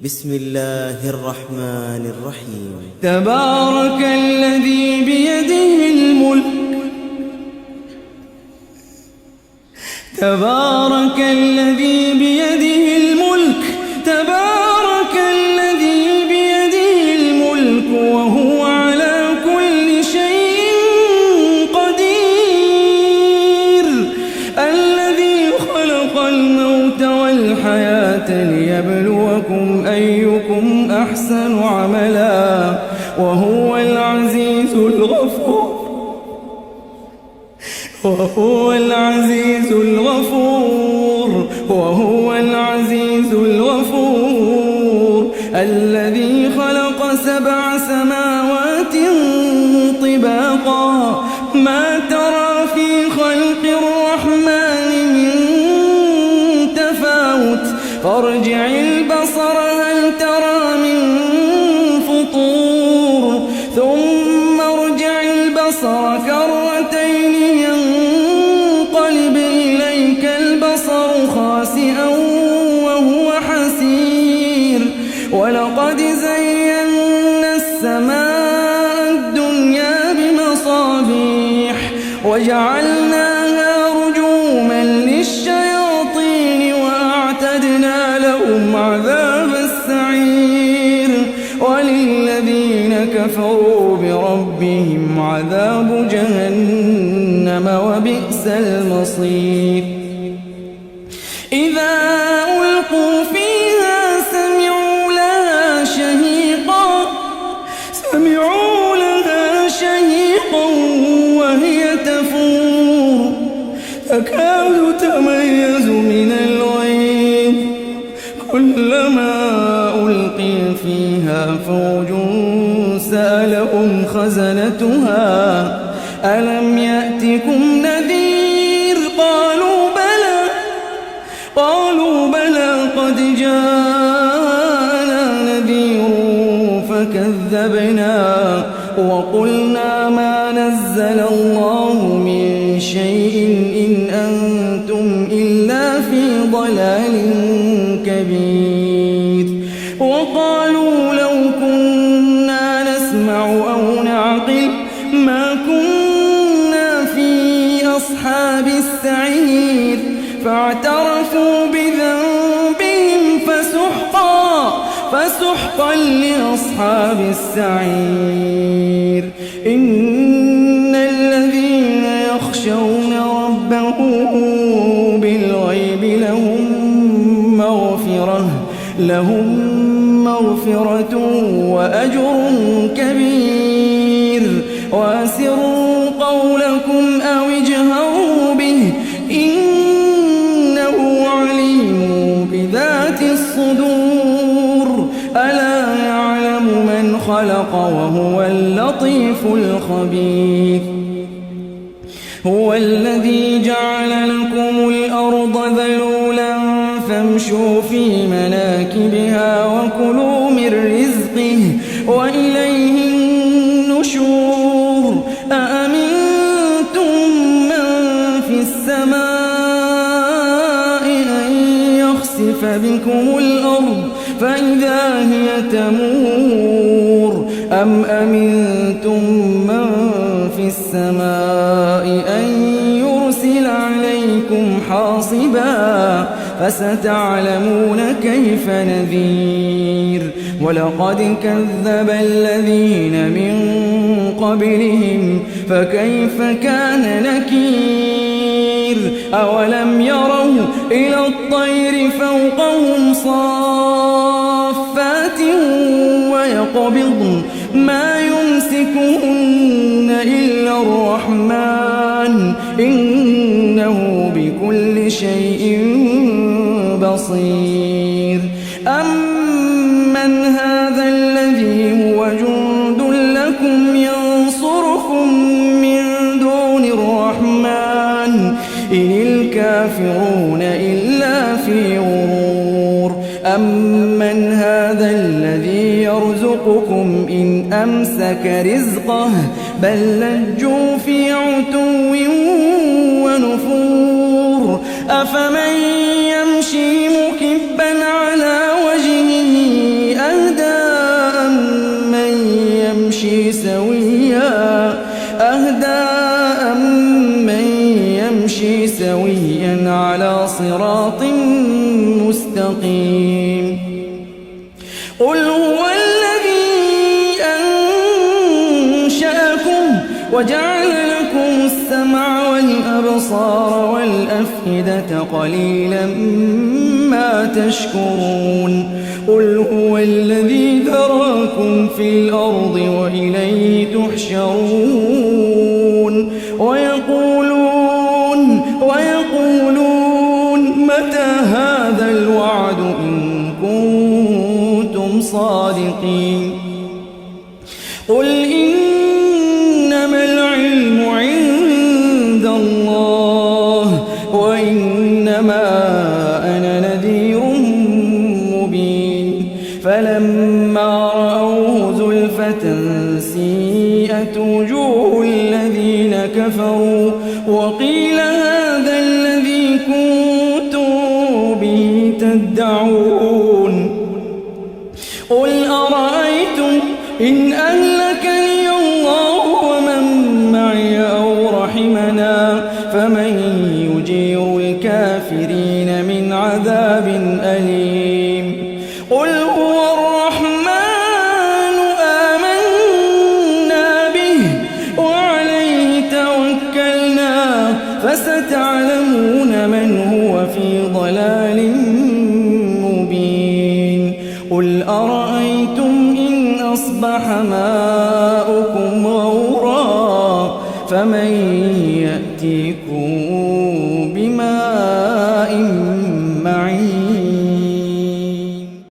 بسم الله الرحمن الرحيم. تبارك الذي بيده الملك تبارك الذي بيده الملك تبارك الذي بيده الملك وهو على كل شيء قدير الذي خلق الموت والحياة ليبلوكم أيكم أحسن عملا وهو العزيز الغفور وهو العزيز الغفور الذي خلق 7 سماوات طباقا ما ترى في خلق الرحمن من تفاوت فارجع البصر هل ترى من فطور ثم ارجع البصر كرتين ينقلب إليك البصر خاسئا وهو حسير ولقد زينا السماء الدنيا بمصابيح وجعلناها رجوما للشياطين وأعتدنا لهم عذاب السعير وللذين كفروا بربهم عذاب جهنم وبئس المصير إذا ألقوا فيها سمعوا لها شهيقا وهي تفور تكاد تميز من الغيظ كلما ألقي فيها فوج سألهم خزنتها ألم يأتكم نذير قالوا بلى قد جاءنا نذير فكذبنا وقلنا ما نزل الله من شيء إن أنتم إلا في ضلال كبير وقالوا لو كنا نسمع أو نعقل ما كنا في أصحاب السعير فاعترفوا بذنبهم فسحقا لأصحاب السعير إن الذين يخشون ربهم بالغيب لهم مغفرة وأجر كبير وأسروا قولكم أو اجهروا به إنه عليم بذات الصدور ألا يعلم من خلق وهو اللطيف الخبير هو الذي جعل لكم الأرض ذلولا فامشوا في مناكبها وكلوا من رزقه وإليه النشور أأمنتم من في السماء أن يخسف بكم الأرض فإذا هي تمور أم أمنتم من في السماء أن يرسل عليكم حاصبا فستعلمون كيف نذير ولقد كذب الذين من قبلهم فكيف كان نكير أولم يروا إلى الطير فوقهم صافات ويقبضن ما يمسكهن إلا الرحمن إنه بكل شيء بصير أمن هذا الذي هو جند لكم ينصركم من دون الرحمن إن الكافرون إلا في غرور أمن هذا الذي يرزقكم إن أمسك رزقه بل لجوا في عتو ونفور أفمن يمشي مكبا على وجهه قل هو الذي أنشأكم وجعل لكم السمع والأبصار والأفئدة قليلا ما تشكرون قل هو الذي ذراكم في الأرض وإليه تحشرون ويقولون متى هذا الوعد إن كنتم صادقين قل إنما العلم عند الله وإنما أنا نذير مبين فلما رأوه زلفة سيئت وجوه الذين كفروا وقيل هذا الذي كنتم به تدعون قل أرأيتم إن أهلكني الله ومن معي أو رحمنا فمن يجير الكافرين من عذاب أليم قل هو الرحمن آمنا به وعليه توكلنا فستعلمون من هو في ضلال مبين قل أرأيتم إن أصبح ماؤكم غورا فمن